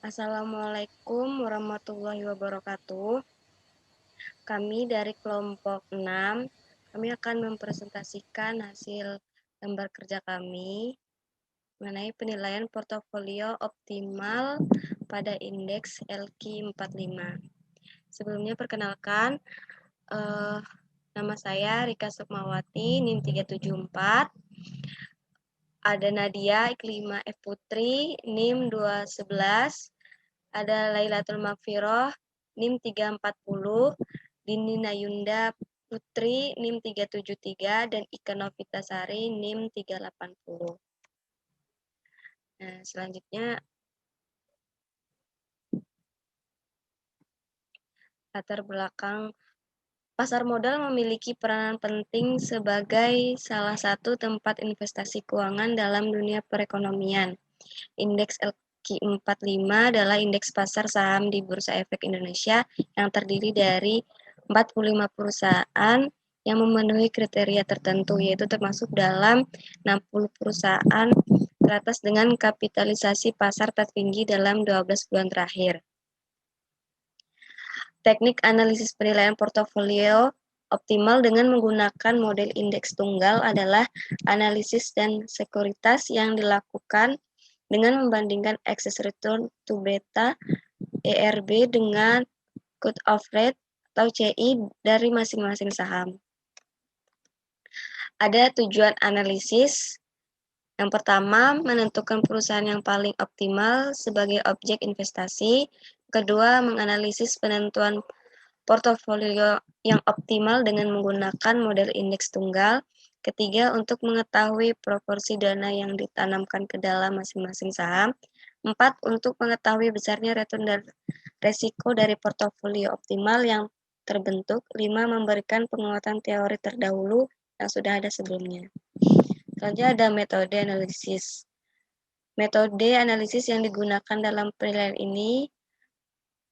Assalamualaikum warahmatullahi wabarakatuh. Kami dari kelompok 6, kami akan mempresentasikan hasil lembar kerja kami mengenai penilaian portofolio optimal pada indeks LQ 45. Sebelumnya perkenalkan, nama saya Rika Sukmawati, NIM 374. Ada Nadia Iklima F. Putri, NIM 211. Ada Lailatul Maghfirah, NIM 340, Dini Nayunda Putri, NIM 373, dan Ika Novitasari, NIM 380. Nah, selanjutnya latar belakang. Pasar modal memiliki peranan penting sebagai salah satu tempat investasi keuangan dalam dunia perekonomian. Indeks LQ45 adalah indeks pasar saham di Bursa Efek Indonesia yang terdiri dari 45 perusahaan yang memenuhi kriteria tertentu, yaitu termasuk dalam 60 perusahaan teratas dengan kapitalisasi pasar tertinggi dalam 12 bulan terakhir. Teknik analisis penilaian portofolio optimal dengan menggunakan model indeks tunggal adalah analisis dan sekuritas yang dilakukan dengan membandingkan excess return to beta ERB dengan cut-off rate atau CI dari masing-masing saham. Ada tujuan analisis. Yang pertama, menentukan perusahaan yang paling optimal sebagai objek investasi. Kedua, menganalisis penentuan portofolio yang optimal dengan menggunakan model indeks tunggal. Ketiga, untuk mengetahui proporsi dana yang ditanamkan ke dalam masing-masing saham. 4, untuk mengetahui besarnya return dan resiko dari portofolio optimal yang terbentuk. 5, memberikan penguatan teori terdahulu yang sudah ada sebelumnya. Selanjutnya ada metode analisis. Metode analisis yang digunakan dalam penilaian ini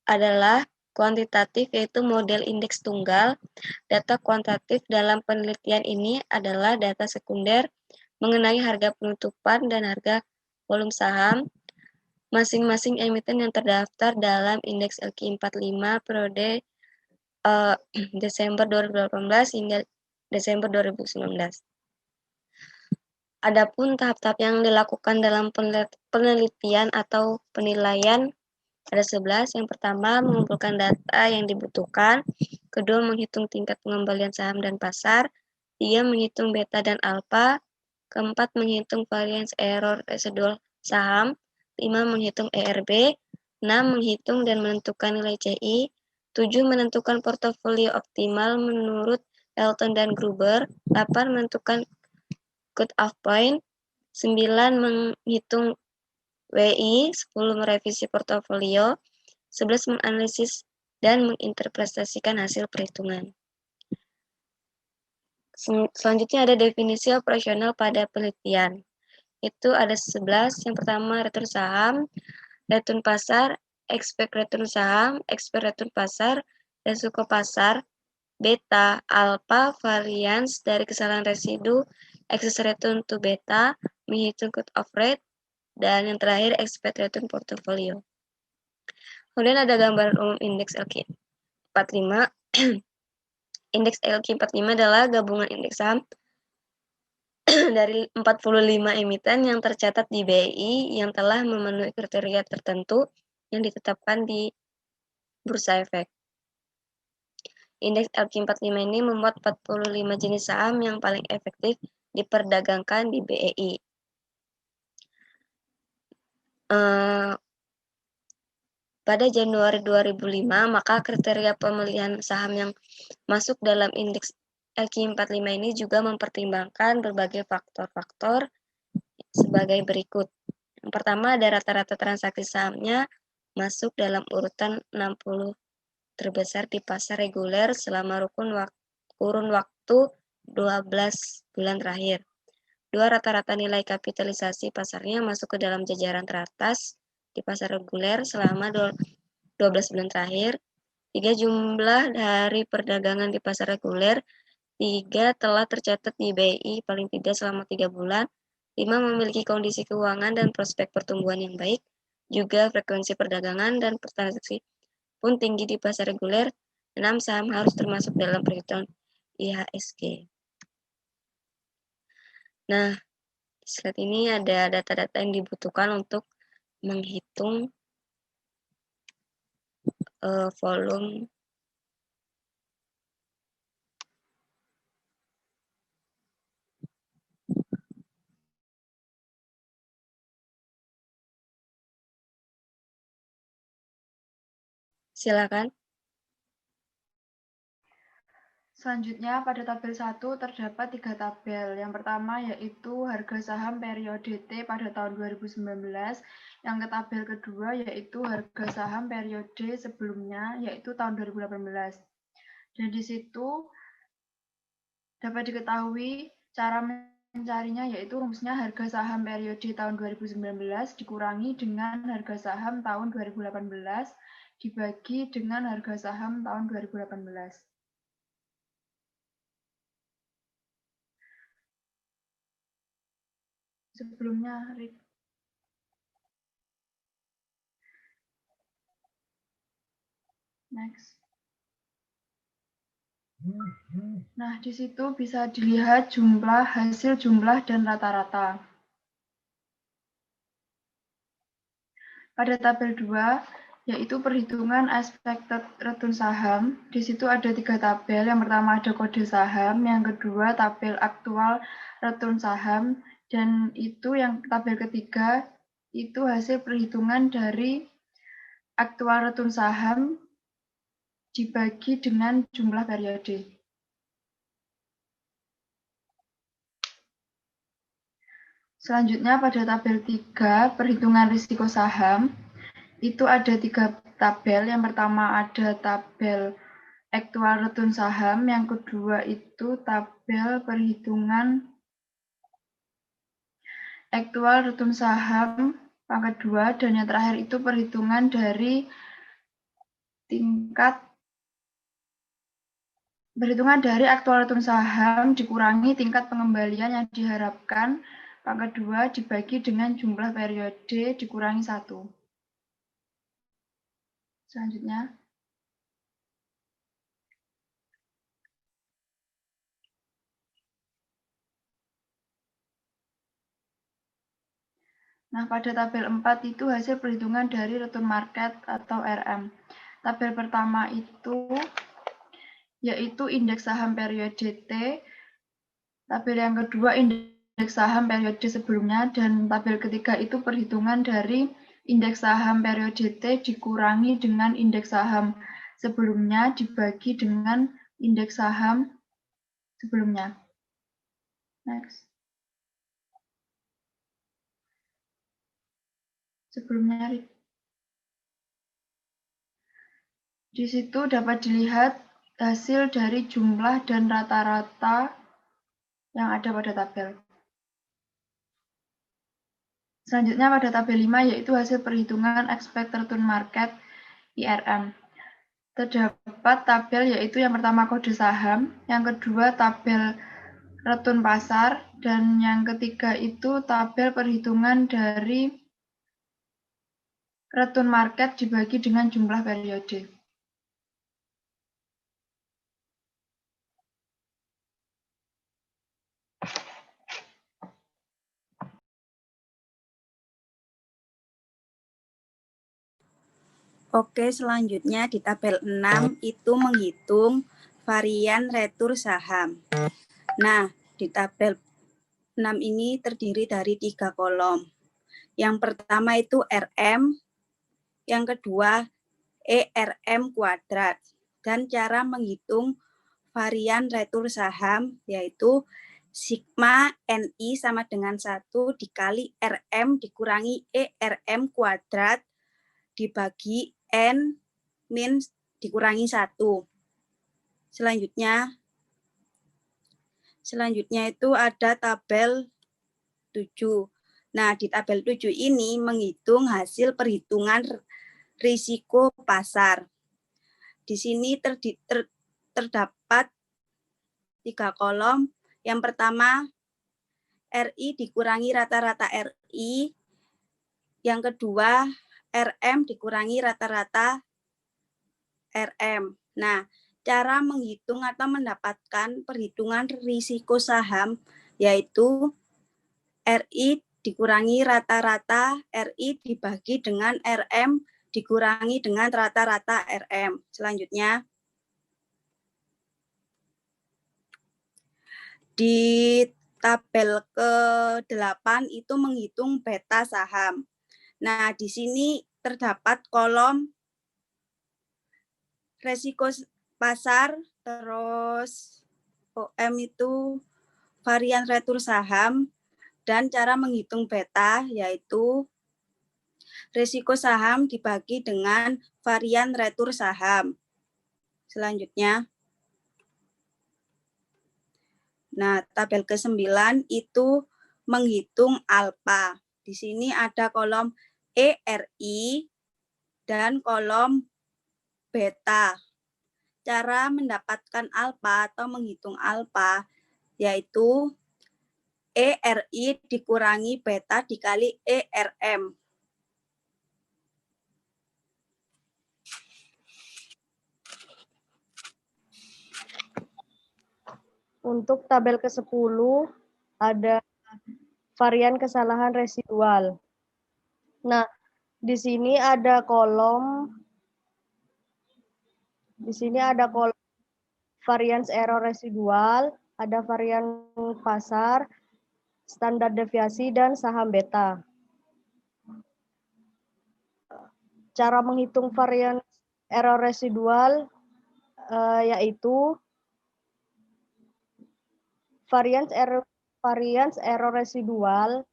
adalah kuantitatif, yaitu model indeks tunggal. Data kuantitatif dalam penelitian ini adalah data sekunder mengenai harga penutupan dan harga volume saham masing-masing emiten yang terdaftar dalam indeks LQ45 periode Desember 2018 hingga Desember 2019. Adapun tahap-tahap yang dilakukan dalam penelitian atau penilaian ada 11. Yang pertama, mengumpulkan data yang dibutuhkan. Kedua, menghitung tingkat pengembalian saham dan pasar. 3, menghitung beta dan alpha. Keempat, menghitung variance error residual saham. 5, menghitung ERB. 6, menghitung dan menentukan nilai CI. 7, menentukan portofolio optimal menurut Elton dan Gruber. 8, menentukan cut-off point. 9, menghitung WI. 10, merevisi portofolio. 11, menganalisis dan menginterpretasikan hasil perhitungan. Selanjutnya ada definisi operasional pada penelitian. Itu ada 11. Yang pertama, return saham, return pasar, expect return saham, expect return pasar, resiko pasar, beta, alpha, variance dari kesalahan residu, excess return to beta, menghitung cut-off rate, dan yang terakhir expect return portfolio. Kemudian ada gambaran umum indeks LQ45. Indeks LQ45 adalah gabungan indeks saham dari 45 emiten yang tercatat di BI yang telah memenuhi kriteria tertentu yang ditetapkan di Bursa Efek. Indeks LQ45 ini memuat 45 jenis saham yang paling efektif diperdagangkan di BEI. Pada Januari 2005, maka kriteria pemilihan saham yang masuk dalam indeks LQ45 ini juga mempertimbangkan berbagai faktor-faktor sebagai berikut. Yang pertama, ada rata-rata transaksi sahamnya masuk dalam urutan 60 terbesar di pasar reguler selama kurun waktu 12 bulan terakhir. 2, rata-rata nilai kapitalisasi pasarnya masuk ke dalam jajaran teratas di pasar reguler selama 12 bulan terakhir. 3, jumlah hari perdagangan di pasar reguler. 3, telah tercatat di BI paling tidak selama 3 bulan. 5, memiliki kondisi keuangan dan prospek pertumbuhan yang baik. Juga frekuensi perdagangan dan transaksi pun tinggi di pasar reguler. 6. Saham harus termasuk dalam perhitungan IHSG. Nah, di slide ini ada data-data yang dibutuhkan untuk menghitung volume silakan. Selanjutnya, pada tabel 1 terdapat 3 tabel. Yang pertama yaitu harga saham periode T pada tahun 2019. Yang ke tabel kedua yaitu harga saham periode sebelumnya, yaitu tahun 2018. Dan di situ dapat diketahui cara mencarinya, yaitu rumusnya harga saham periode tahun 2019 dikurangi dengan harga saham tahun 2018 dibagi dengan harga saham tahun 2018. Sebelumnya, next. Nah, di situ bisa dilihat jumlah, hasil jumlah, dan rata-rata. Pada tabel 2, yaitu perhitungan expected return saham. Di situ ada 3 tabel. Yang pertama ada kode saham, yang kedua tabel aktual return saham, dan itu yang tabel ketiga itu hasil perhitungan dari aktual return saham dibagi dengan jumlah periode. Selanjutnya pada tabel 3, perhitungan risiko saham. Itu ada 3 tabel. Yang pertama ada tabel aktual return saham, yang kedua itu tabel perhitungan aktual return saham pangkat 2, dan yang terakhir itu perhitungan dari aktual return saham dikurangi tingkat pengembalian yang diharapkan pangkat 2 dibagi dengan jumlah periode dikurangi 1. Selanjutnya. Nah, pada tabel 4 itu hasil perhitungan dari return market atau RM. Tabel pertama itu yaitu indeks saham periode T, tabel yang kedua indeks saham periode sebelumnya, dan tabel ketiga itu perhitungan dari indeks saham periode T dikurangi dengan indeks saham sebelumnya dibagi dengan indeks saham sebelumnya. Next. Sebelumnya, di situ dapat dilihat hasil dari jumlah dan rata-rata yang ada pada tabel. Selanjutnya pada tabel 5 yaitu hasil perhitungan expected return market IRM. Terdapat tabel yaitu yang pertama kode saham, yang kedua tabel return pasar, dan yang ketiga itu tabel perhitungan dari return market dibagi dengan jumlah periode. Oke, selanjutnya di tabel 6 itu menghitung varian retur saham. Nah, di tabel 6 ini terdiri dari 3 kolom. Yang pertama itu RM, yang kedua ERM kuadrat, dan cara menghitung varian retur saham yaitu sigma NI sama dengan 1 dikali RM dikurangi ERM kuadrat dibagi N min dikurangi 1. Selanjutnya itu ada tabel 7. Nah, di tabel 7 ini menghitung hasil perhitungan risiko pasar. Di sini terdapat 3 kolom. Yang pertama, RI dikurangi rata-rata RI. Yang kedua, RM dikurangi rata-rata RM. Nah, cara menghitung atau mendapatkan perhitungan risiko saham yaitu RI dikurangi rata-rata RI dibagi dengan RM dikurangi dengan rata-rata RM. Selanjutnya, di tabel ke-8 itu menghitung beta saham. Nah, di sini terdapat kolom resiko pasar, terus OM itu varian retur saham, dan cara menghitung beta yaitu risiko saham dibagi dengan varian retur saham. Selanjutnya, nah tabel ke-9 itu menghitung alfa. Di sini ada kolom ERI dan kolom beta. Cara mendapatkan alfa atau menghitung alfa yaitu ERI dikurangi beta dikali ERM. Untuk tabel ke-10 ada varian kesalahan residual. Nah, di sini ada kolom variance error residual, ada varian pasar, standar deviasi, dan saham beta. Cara menghitung variance error residual yaitu variance error residual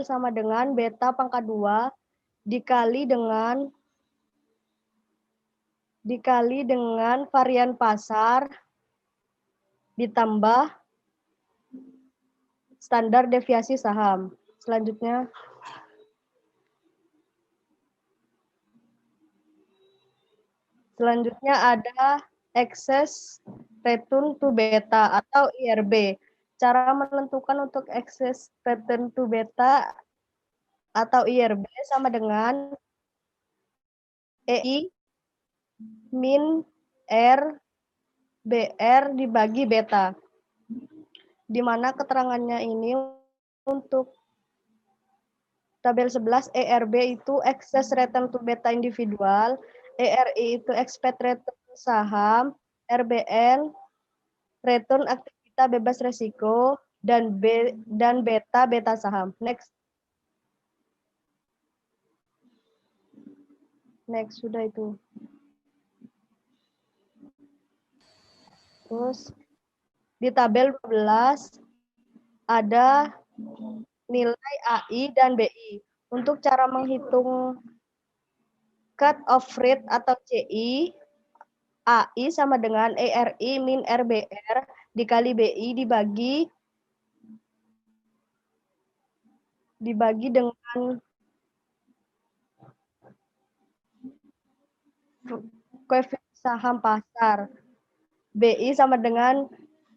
sama dengan beta pangkat 2 dikali dengan varian pasar ditambah standar deviasi saham. Selanjutnya ada excess return to beta atau IRB. Cara menentukan untuk excess return to beta atau IRB sama dengan EI min R BR dibagi beta. Di mana keterangannya ini untuk tabel 11 ERB itu excess return to beta individual, ERI itu expected return saham, RBN return aktivitas bebas resiko, dan beta saham. Next sudah itu. Terus di tabel 12 ada nilai AI dan BI. Untuk cara menghitung cut off rate atau CI, AI sama dengan ERI min RBR dikali BI dibagi dengan koefisien saham pasar. BI sama dengan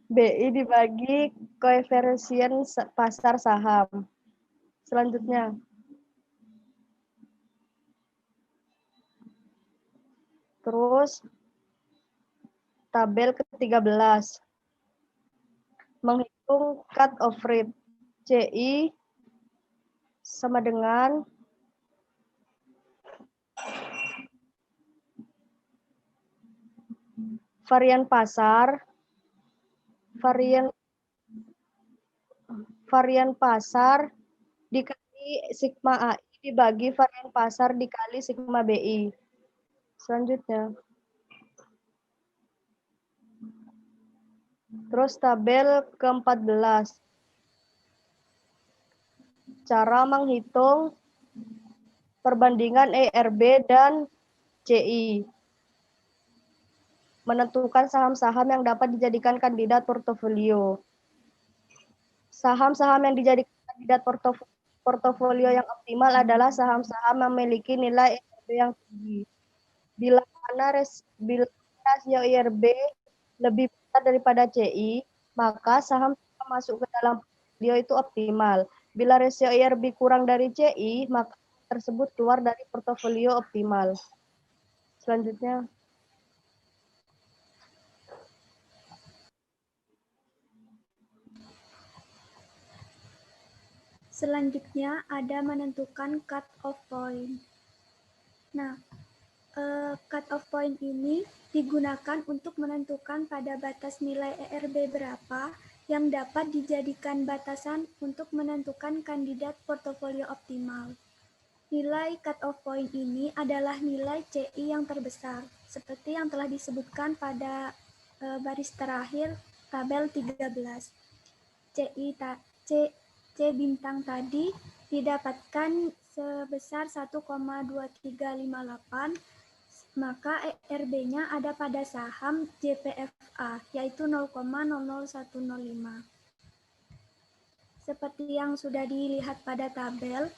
BI dibagi koefisien pasar saham. Selanjutnya, terus tabel ke-13 menghitung cut off rate. CI sama dengan varian pasar dikali sigma AI dibagi varian pasar dikali sigma BI. Selanjutnya, terus tabel ke-14 cara menghitung perbandingan ERB dan CI. Menentukan saham-saham yang dapat dijadikan kandidat portofolio. Saham-saham yang dijadikan kandidat portofolio yang optimal adalah saham-saham yang memiliki nilai IRB yang tinggi. Bila rasio IRB lebih besar daripada CI, maka saham masuk ke dalam portofolio itu optimal. Bila rasio IRB kurang dari CI, maka tersebut keluar dari portofolio optimal. Selanjutnya, Selanjutnya ada menentukan cut-off point. Nah, cut-off point ini digunakan untuk menentukan pada batas nilai ERB berapa yang dapat dijadikan batasan untuk menentukan kandidat portofolio optimal. Nilai cut-off point ini adalah nilai CI yang terbesar, seperti yang telah disebutkan pada baris terakhir tabel 13. C bintang tadi didapatkan sebesar 1,2358, maka ERB-nya ada pada saham JPFA, yaitu 0,00105. Seperti yang sudah dilihat pada tabel,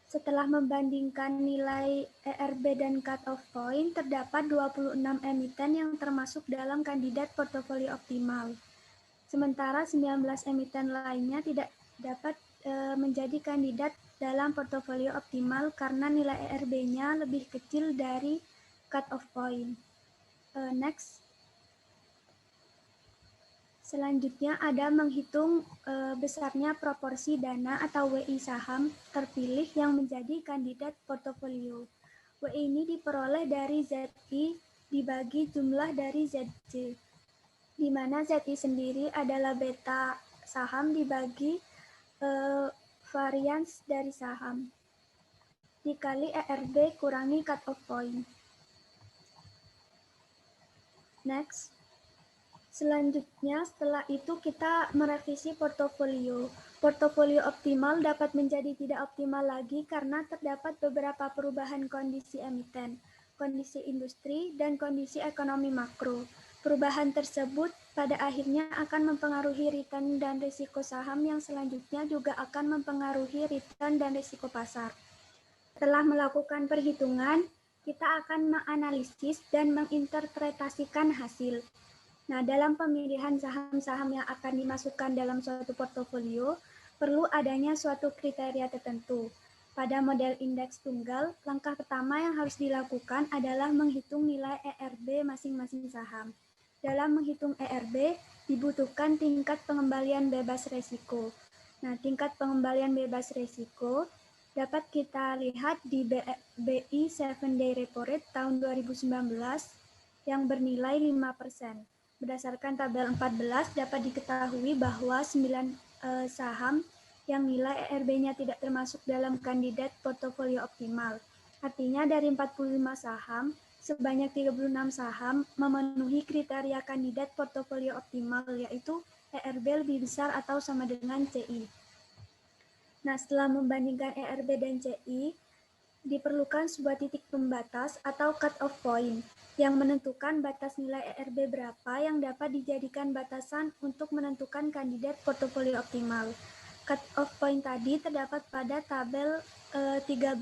setelah membandingkan nilai ERB dan cut-off point, terdapat 26 emiten yang termasuk dalam kandidat portofolio optimal. Sementara 19 emiten lainnya tidak dapat menjadi kandidat dalam portofolio optimal karena nilai ERB-nya lebih kecil dari cut-off point. Next. Selanjutnya ada menghitung besarnya proporsi dana atau WI saham terpilih yang menjadi kandidat portofolio. WI ini diperoleh dari ZI dibagi jumlah dari ZJ, di mana ZI sendiri adalah beta saham dibagi varians dari saham, dikali ERB kurangi cut-off point. Next. Selanjutnya, setelah itu kita merevisi portofolio. Portofolio optimal dapat menjadi tidak optimal lagi karena terdapat beberapa perubahan kondisi emiten, kondisi industri, dan kondisi ekonomi makro. Perubahan tersebut pada akhirnya akan mempengaruhi return dan risiko saham yang selanjutnya juga akan mempengaruhi return dan risiko pasar. Setelah melakukan perhitungan, kita akan menganalisis dan menginterpretasikan hasil. Nah, dalam pemilihan saham-saham yang akan dimasukkan dalam suatu portofolio, perlu adanya suatu kriteria tertentu. Pada model indeks tunggal, langkah pertama yang harus dilakukan adalah menghitung nilai ERB masing-masing saham. Dalam menghitung ERB, dibutuhkan tingkat pengembalian bebas resiko. Nah, tingkat pengembalian bebas resiko dapat kita lihat di BI 7-day repo rate tahun 2019 yang bernilai 5%. Berdasarkan tabel 14 dapat diketahui bahwa 9 saham yang nilai ERB-nya tidak termasuk dalam kandidat portofolio optimal. Artinya dari 45 saham, sebanyak 36 saham memenuhi kriteria kandidat portofolio optimal, yaitu ERB lebih besar atau sama dengan CI. Nah, setelah membandingkan ERB dan CI, diperlukan sebuah titik pembatas atau cut-off point yang menentukan batas nilai ERB berapa yang dapat dijadikan batasan untuk menentukan kandidat portofolio optimal. Cut-off point tadi terdapat pada tabel 13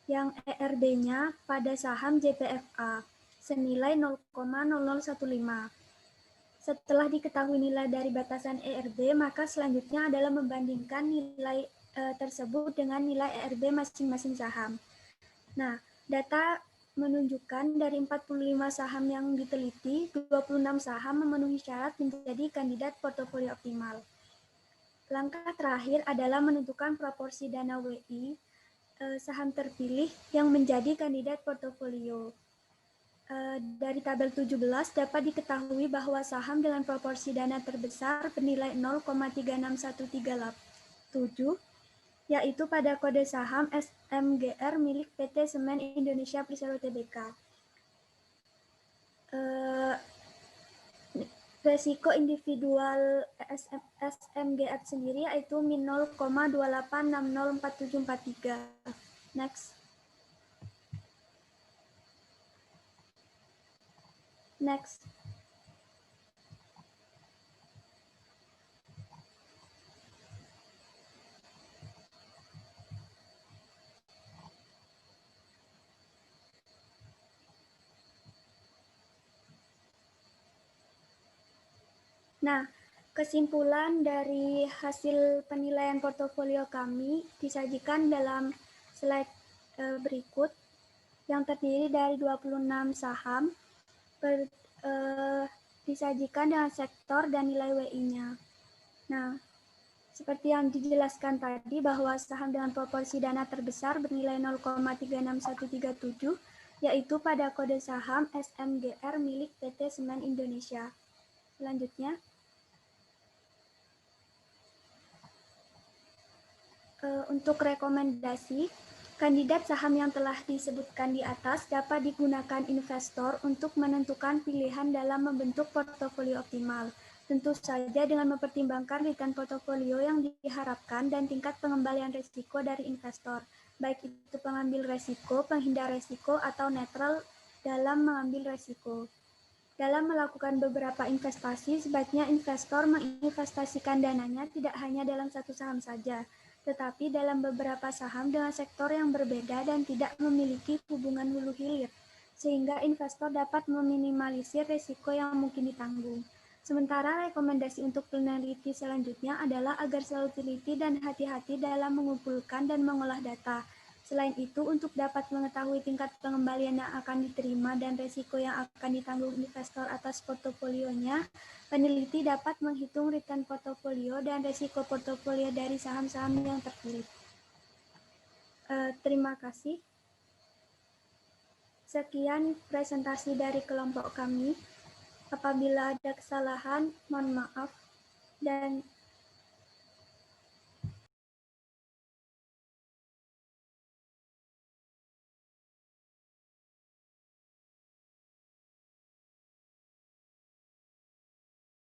yang ERB-nya pada saham JPFA senilai 0,0015. Setelah diketahui nilai dari batasan ERB, maka selanjutnya adalah membandingkan nilai tersebut dengan nilai ERB masing-masing saham. Nah, data menunjukkan dari 45 saham yang diteliti, 26 saham memenuhi syarat menjadi kandidat portofolio optimal. Langkah terakhir adalah menentukan proporsi dana WI saham terpilih yang menjadi kandidat portofolio. Dari tabel 17 dapat diketahui bahwa saham dengan proporsi dana terbesar bernilai 0,36137, yaitu pada kode saham SMGR milik PT Semen Indonesia Persero Tbk. Resiko individual SMGR sendiri yaitu min 0,28604743. Next. Next. Nah, Kesimpulan dari hasil penilaian portofolio kami disajikan dalam slide berikut yang terdiri dari 26 saham disajikan dengan sektor dan nilai WI-nya. Nah, seperti yang dijelaskan tadi bahwa saham dengan proporsi dana terbesar bernilai 0,36137 yaitu pada kode saham SMGR milik PT Semen Indonesia. Selanjutnya, untuk rekomendasi, kandidat saham yang telah disebutkan di atas dapat digunakan investor untuk menentukan pilihan dalam membentuk portofolio optimal. Tentu saja dengan mempertimbangkan return portofolio yang diharapkan dan tingkat pengembalian risiko dari investor, baik itu pengambil risiko, penghindar risiko, atau netral dalam mengambil risiko. Dalam melakukan beberapa investasi, sebaiknya investor menginvestasikan dananya tidak hanya dalam satu saham saja, tetapi dalam beberapa saham dengan sektor yang berbeda dan tidak memiliki hubungan hulu hilir, sehingga investor dapat meminimalisir risiko yang mungkin ditanggung. Sementara rekomendasi untuk peneliti selanjutnya adalah agar selalu teliti dan hati-hati dalam mengumpulkan dan mengolah data. Selain itu, untuk dapat mengetahui tingkat pengembalian yang akan diterima dan risiko yang akan ditanggung investor atas portofolionya, peneliti dapat menghitung return portofolio dan risiko portofolio dari saham-saham yang terpilih. Terima kasih. Sekian presentasi dari kelompok kami. Apabila ada kesalahan, mohon maaf. Dan